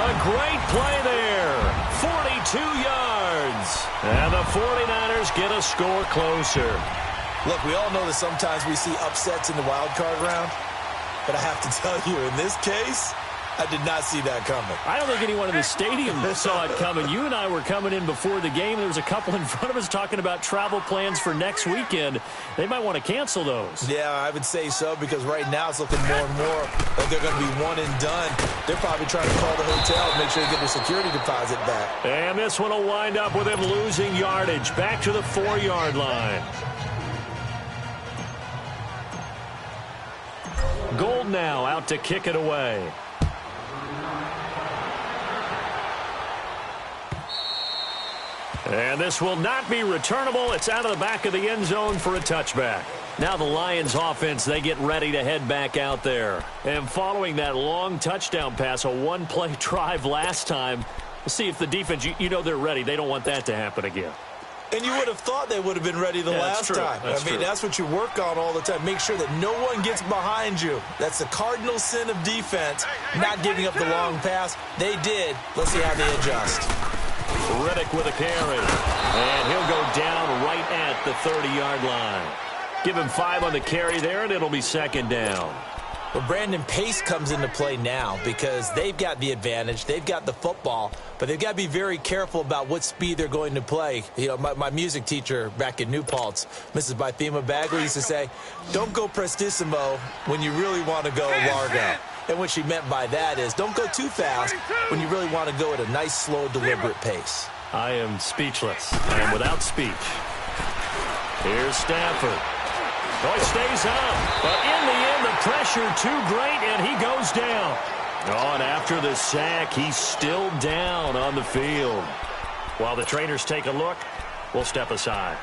A great play there. 42 yards. And the 49ers get a score closer. Look, we all know that sometimes we see upsets in the wild card round. But I have to tell you, in this case, I did not see that coming. I don't think anyone in the stadium saw it coming. You and I were coming in before the game. There was a couple in front of us talking about travel plans for next weekend. They might want to cancel those. Yeah, I would say so, because right now it's looking more and more like they're going to be one and done. They're probably trying to call the hotel and make sure they get their security deposit back. And this one will wind up with him losing yardage back to the 4-yard line. Gold now out to kick it away. And this will not be returnable. It's out of the back of the end zone for a touchback. Now the Lions offense, they get ready to head back out there. And following that long touchdown pass, a one-play drive last time, we'll see if the defense, you know they're ready. They don't want that to happen again. And you would have thought they would have been ready the last time. That's what you work on all the time. Make sure that no one gets behind you. That's the cardinal sin of defense, not giving up the long pass. They did. Let's see how they adjust. Riddick with a carry. And he'll go down right at the 30-yard line. Give him 5 on the carry there, and it'll be second down. Well, Brandon, pace comes into play now because they've got the advantage. They've got the football, but they've got to be very careful about what speed they're going to play. You know, my music teacher back in New Paltz, Mrs. Bythema Bagley, used to say, don't go prestissimo when you really want to go largo. And what she meant by that is don't go too fast when you really want to go at a nice, slow, deliberate pace. I am speechless. I am without speech. Here's Stafford. Oh, he stays up, but in the end, the pressure too great, and he goes down. Oh, and after the sack, he's still down on the field. While the trainers take a look, we'll step aside.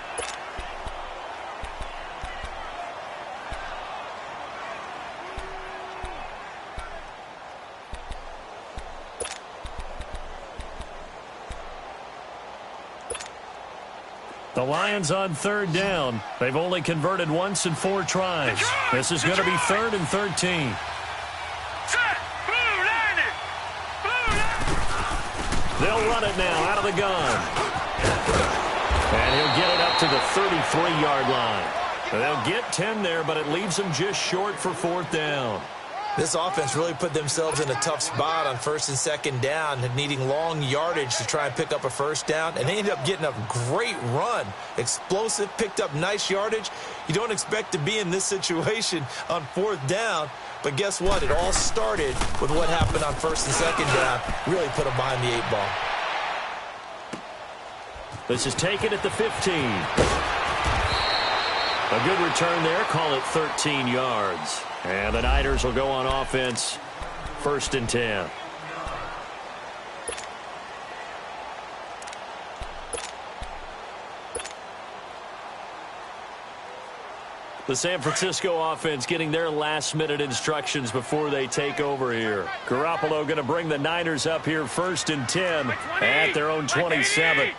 The Lions on third down. They've only converted once in 4 tries. This is going to be 3rd and 13. They'll run it now out of the gun. And he'll get it up to the 33-yard line. They'll get 10 there, but it leaves them just short for 4th down. This offense really put themselves in a tough spot on 1st and 2nd down, needing long yardage to try and pick up a 1st down, and they ended up getting a great run. Explosive, picked up nice yardage. You don't expect to be in this situation on 4th down, but guess what? It all started with what happened on 1st and 2nd down. Really put them behind the 8 ball. This is taken at the 15. A good return there. Call it 13 yards. And the Niners will go on offense, 1st and 10. The San Francisco offense getting their last-minute instructions before they take over here. Garoppolo going to bring the Niners up here 1st and 10 at their own 27.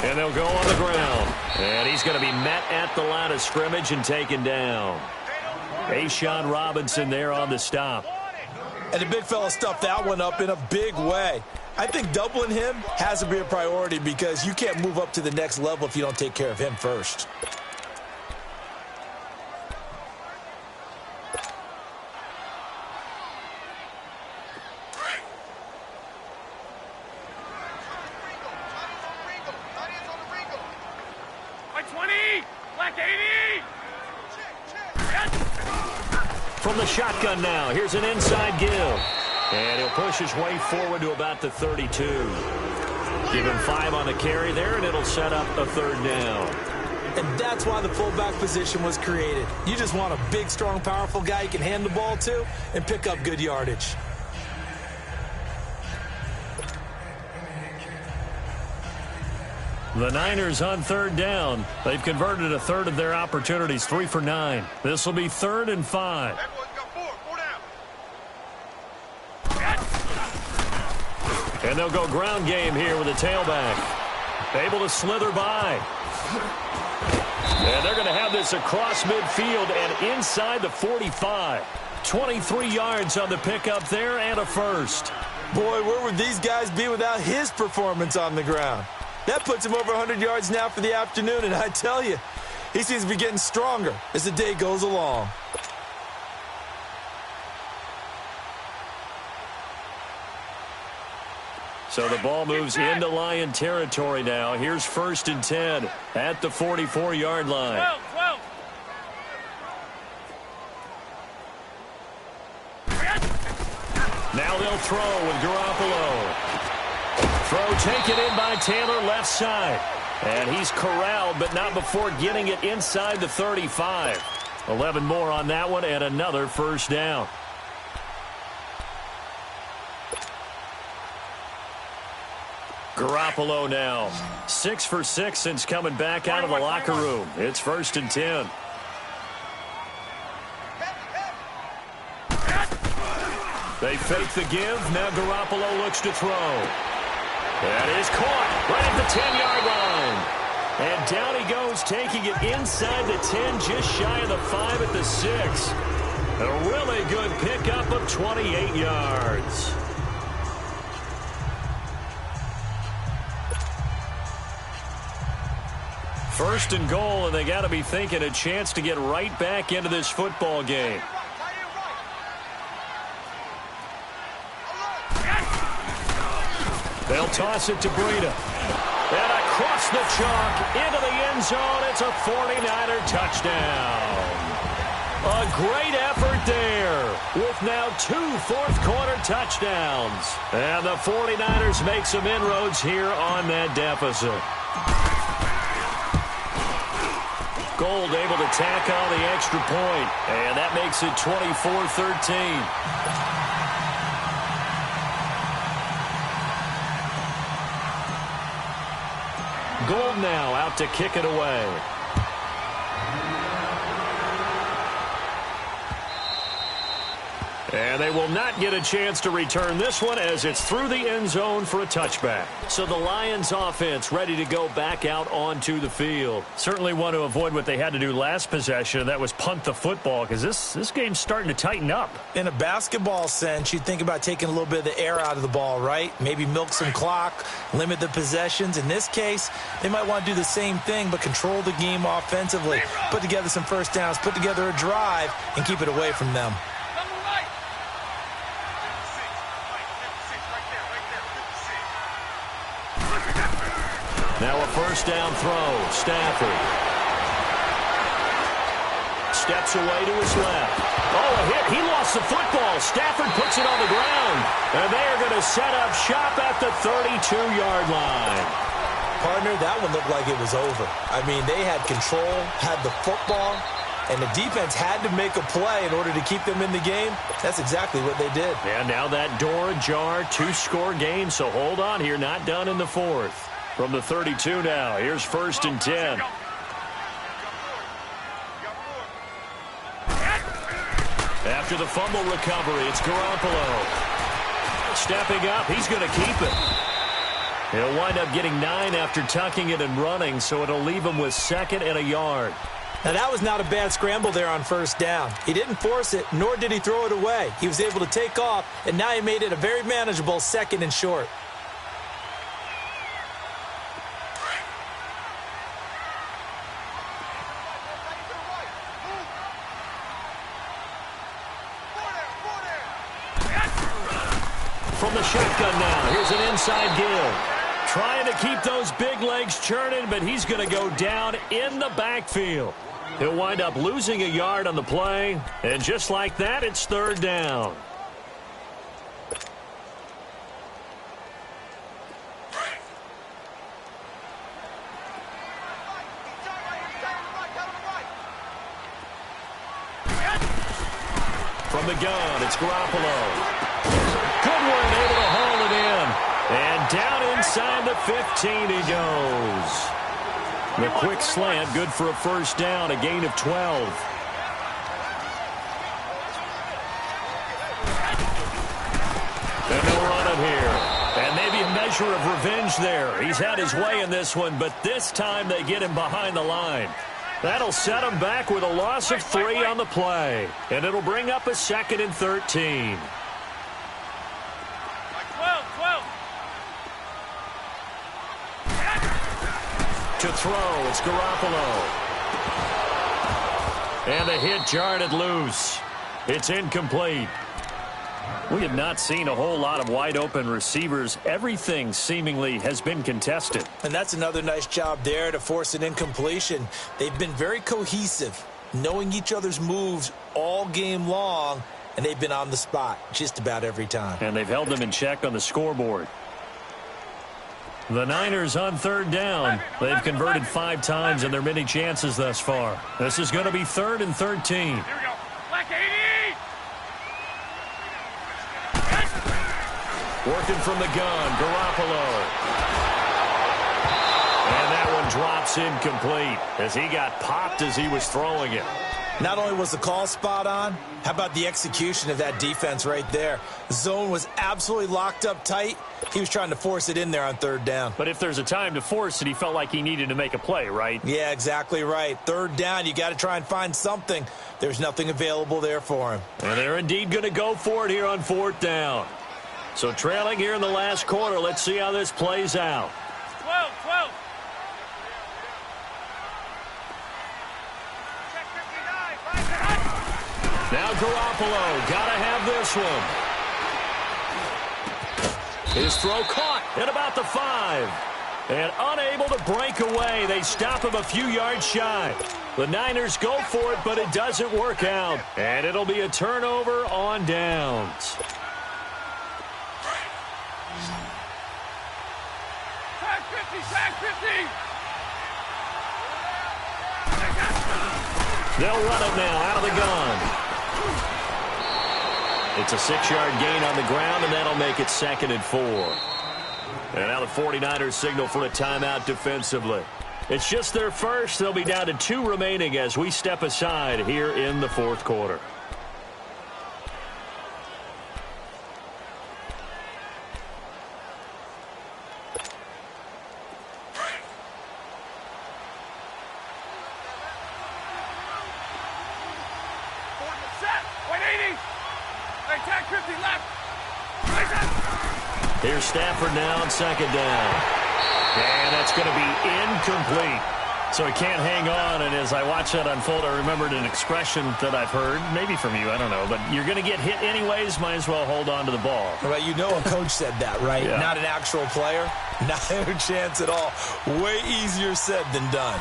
And they'll go on the ground. And he's going to be met at the line of scrimmage and taken down. A'Shawn Robinson there on the stop. And the big fella stuffed that one up in a big way. I think doubling him has to be a priority because you can't move up to the next level if you don't take care of him first. From the shotgun now, here's an inside give. And he'll push his way forward to about the 32. Give him 5 on the carry there, and it'll set up a 3rd down. And that's why the fullback position was created. You just want a big, strong, powerful guy you can hand the ball to and pick up good yardage. The Niners on 3rd down. They've converted a 1/3 of their opportunities, 3 for 9. This will be 3rd and 5. And they'll go ground game here with a tailback. Able to slither by. And they're going to have this across midfield and inside the 45. 23 yards on the pickup there and a 1st. Boy, where would these guys be without his performance on the ground? That puts him over 100 yards now for the afternoon, and I tell you, he seems to be getting stronger as the day goes along. So the ball moves into Lion territory now. Here's 1st and 10 at the 44-yard line. 12. Now they'll throw with Garoppolo. Throw taken in by Taylor, left side. And he's corralled, but not before getting it inside the 35. 11 more on that one and another first down. Garoppolo now. 6 for 6 since coming back out of the locker room. It's 1st and 10. They fake the give. Now Garoppolo looks to throw. That is caught right at the 10-yard line. And down he goes, taking it inside the 10, just shy of the 5 at the 6. A really good pickup of 28 yards. First and goal, and they got to be thinking a chance to get right back into this football game. They'll toss it to Breida. And across the chalk into the end zone. It's a 49er touchdown. A great effort there with now 2 fourth-quarter touchdowns. And the 49ers make some inroads here on that deficit. Gold able to tack on the extra point. And that makes it 24-13. Gold now out to kick it away. And they will not get a chance to return this one as it's through the end zone for a touchback. So the Lions offense ready to go back out onto the field. Certainly want to avoid what they had to do last possession, and that was punt the football, because this game's starting to tighten up. In a basketball sense, you think about taking a little bit of the air out of the ball, right? Maybe milk some clock, limit the possessions. In this case, they might want to do the same thing, but control the game offensively. Put together some first downs, put together a drive, and keep it away from them. Now a first down throw. Stafford steps away to his left. Oh, a hit. He lost the football. Stafford puts it on the ground. And they are going to set up shop at the 32-yard line. Partner, that one looked like it was over. I mean, they had control, had the football, and the defense had to make a play in order to keep them in the game. That's exactly what they did. And now that door ajar, 2-score game. So hold on here. Not done in the fourth. From the 32 now, here's 1st and 10. After the fumble recovery, it's Garoppolo. Stepping up, he's going to keep it. He'll wind up getting 9 after tucking it and running, so it'll leave him with 2nd and a yard. Now, that was not a bad scramble there on first down. He didn't force it, nor did he throw it away. He was able to take off, and now he made it a very manageable 2nd and short. From the shotgun now, here's an inside give. Trying to keep those big legs churning, but he's going to go down in the backfield. He'll wind up losing a yard on the play, and just like that, it's 3rd down. From the gun, it's Garoppolo. Goodwin able to haul it in. And down inside the 15 he goes. The quick slant, good for a first down, a gain of 12. And no running here. And maybe a measure of revenge there. He's had his way in this one, but this time they get him behind the line. That'll set him back with a loss of 3 on the play. And it'll bring up a 2nd and 13. To throw, it's Garoppolo. And the hit jarred it loose. It's incomplete. We have not seen a whole lot of wide-open receivers. Everything seemingly has been contested. And that's another nice job there to force an incompletion. They've been very cohesive, knowing each other's moves all game long, and they've been on the spot just about every time. And they've held them in check on the scoreboard. The Niners on third down. They've converted 5 times in their many chances thus far. This is going to be 3rd and 13. Here we go. Black 80! Working from the gun, Garoppolo. And that one drops incomplete as he got popped as he was throwing it. Not only was the call spot on, how about the execution of that defense right there? The zone was absolutely locked up tight. He was trying to force it in there on 3rd down. But if there's a time to force it, he felt like he needed to make a play, right? Yeah, exactly right. 3rd down, you got to try and find something. There's nothing available there for him. And they're indeed going to go for it here on 4th down. So trailing here in the last quarter, let's see how this plays out. 12, 12. Now Garoppolo, gotta have this one. His throw caught at about the 5. And unable to break away. They stop him a few yards shy. The Niners go for it, but it doesn't work out. And it'll be a turnover on downs. Tag 50, tag 50. They'll run it now out of the gun. It's a 6-yard gain on the ground, and that'll make it 2nd and 4. And now the 49ers signal for a timeout defensively. It's just their first. They'll be down to 2 remaining as we step aside here in the 4th quarter. Here's Stafford now on 2nd down. And that's going to be incomplete. So he can't hang on, and as I watch that unfold, I remembered an expression that I've heard, maybe from you, I don't know, but you're going to get hit anyways, might as well hold on to the ball. Right, you know a coach said that, right? Yeah. Not an actual player. Not a chance at all. Way easier said than done.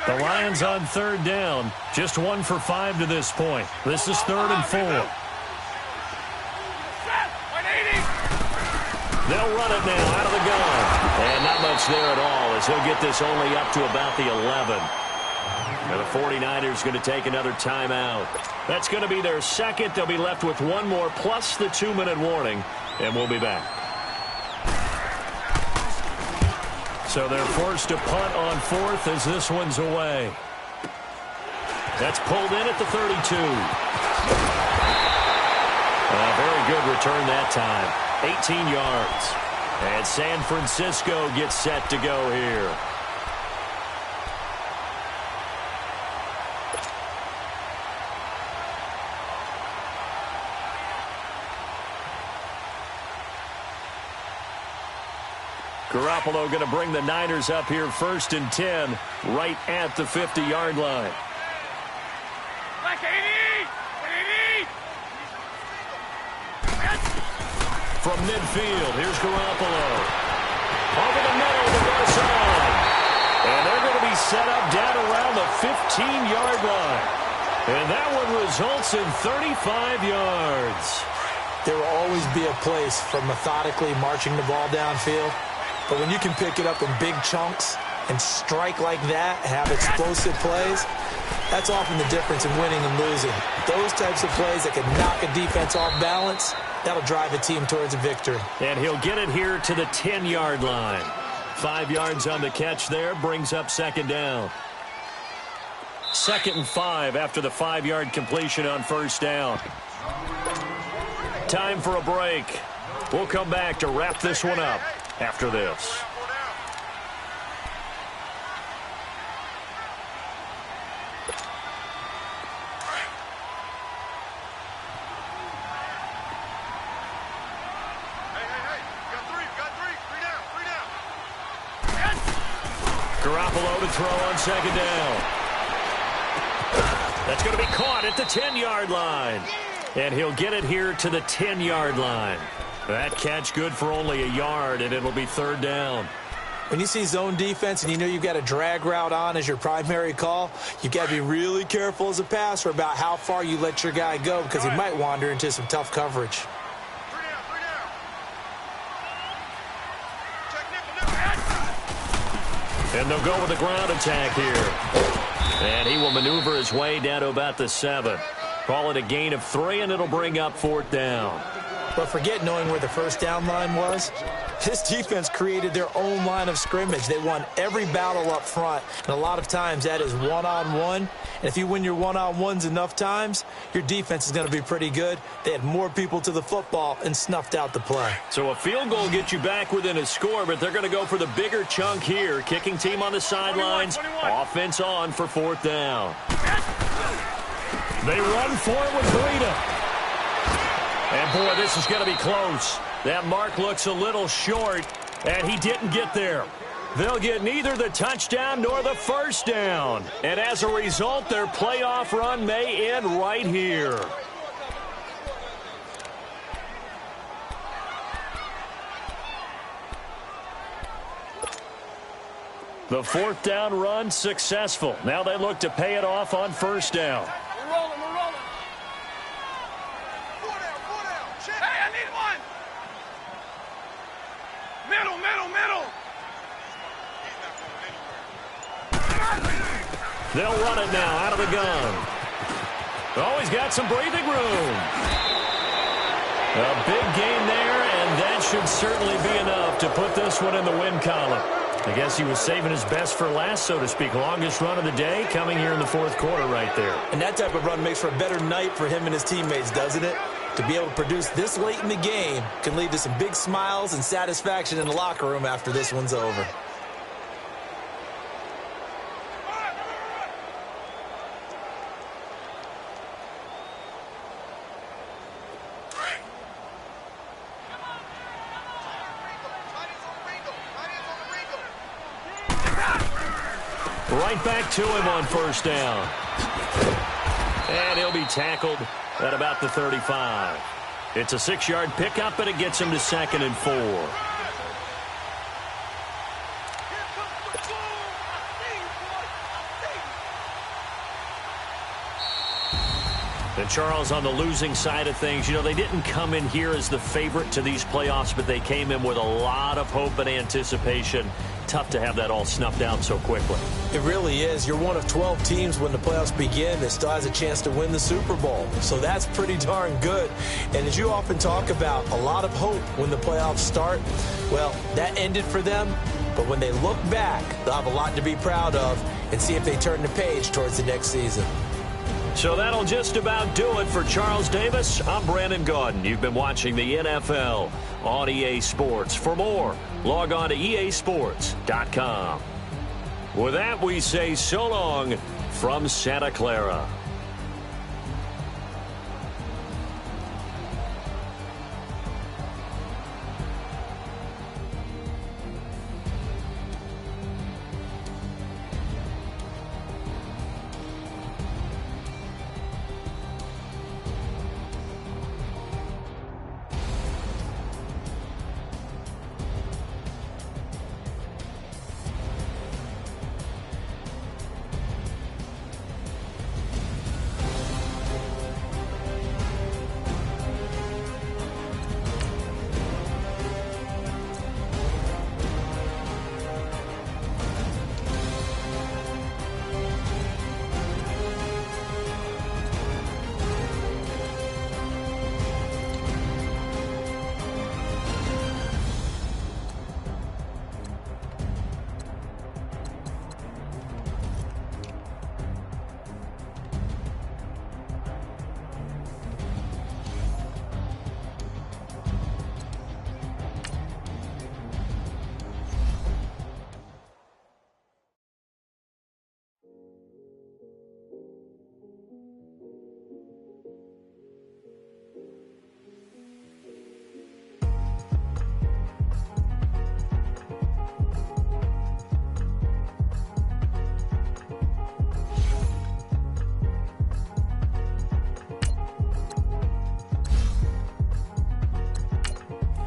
The Lions on 3rd down. Just 1 for 5 to this point. This is 3rd and 4. They'll run it now out of the gun. And not much there at all as he'll get this only up to about the 11. And the 49ers going to take another timeout. That's going to be their 2nd. They'll be left with 1 more plus the 2-minute warning. And we'll be back. So they're forced to punt on 4th as this one's away. That's pulled in at the 32. A very good return that time. 18 yards. And San Francisco gets set to go here. Garoppolo going to bring the Niners up here 1st and 10 right at the 50-yard line. Black 80! 80! From midfield, here's Garoppolo. Over the middle, the rush on. And they're going to be set up down around the 15-yard line. And that one results in 35 yards. There will always be a place for methodically marching the ball downfield. But when you can pick it up in big chunks and strike like that, have explosive plays, that's often the difference in winning and losing. Those types of plays that can knock a defense off balance, that'll drive a team towards a victory. And he'll get it here to the 10-yard line. 5 yards on the catch there, brings up 2nd down. 2nd and 5 after the 5-yard completion on 1st down. Time for a break. We'll come back to wrap this one up after this. Garoppolo to throw on 2nd down. That's going to be caught at the 10-yard line. And he'll get it here to the 10-yard line. That catch good for only a yard, and it'll be 3rd down. When you see zone defense and you know you've got a drag route on as your primary call, you've got to be really careful as a passer about how far you let your guy go because he might wander into some tough coverage. And they'll go with the ground attack here. And he will maneuver his way down to about the 7. Call it a gain of 3, and it'll bring up 4th down. But forget knowing where the first down line was. This defense created their own line of scrimmage. They won every battle up front, and a lot of times that is one-on-one. And if you win your one-on-ones enough times, your defense is going to be pretty good. They had more people to the football and snuffed out the play. So a field goal gets you back within a score, but they're going to go for the bigger chunk here. Kicking team on the sidelines. Offense on for 4th down. They run for it with Breida. And, boy, this is going to be close. That mark looks a little short, and he didn't get there. They'll get neither the touchdown nor the first down. And as a result, their playoff run may end right here. The 4th down run successful. Now they look to pay it off on first down. We're rolling. Four down. Hey, I need one. Middle. They'll run it now out of the gun. Oh, he's got some breathing room. A big gain there, and that should certainly be enough to put this one in the win column. I guess he was saving his best for last, so to speak. Longest run of the day coming here in the 4th quarter right there. And that type of run makes for a better night for him and his teammates, doesn't it? To be able to produce this late in the game can lead to some big smiles and satisfaction in the locker room after this one's over. Right back to him on first down. And he'll be tackled at about the 35. It's a 6-yard pickup, and it gets him to 2nd and 4. And Charles, on the losing side of things, you know, they didn't come in here as the favorite to these playoffs, but they came in with a lot of hope and anticipation. Tough to have that all snuffed out so quickly. It really is. You're one of 12 teams when the playoffs begin that still has a chance to win the Super Bowl. So that's pretty darn good. And as you often talk about, a lot of hope when the playoffs start. Well, that ended for them. But when they look back, they'll have a lot to be proud of and see if they turn the page towards the next season. So that'll just about do it for Charles Davis. I'm Brandon Gaudin. You've been watching the NFL on EA Sports. For more, log on to easports.com. With that, we say so long from Santa Clara.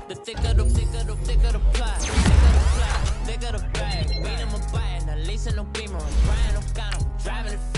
The thicker the plot. thick of the bag. Beat him a bite, at least in no beamer. I'm Brian O'Connell, driving it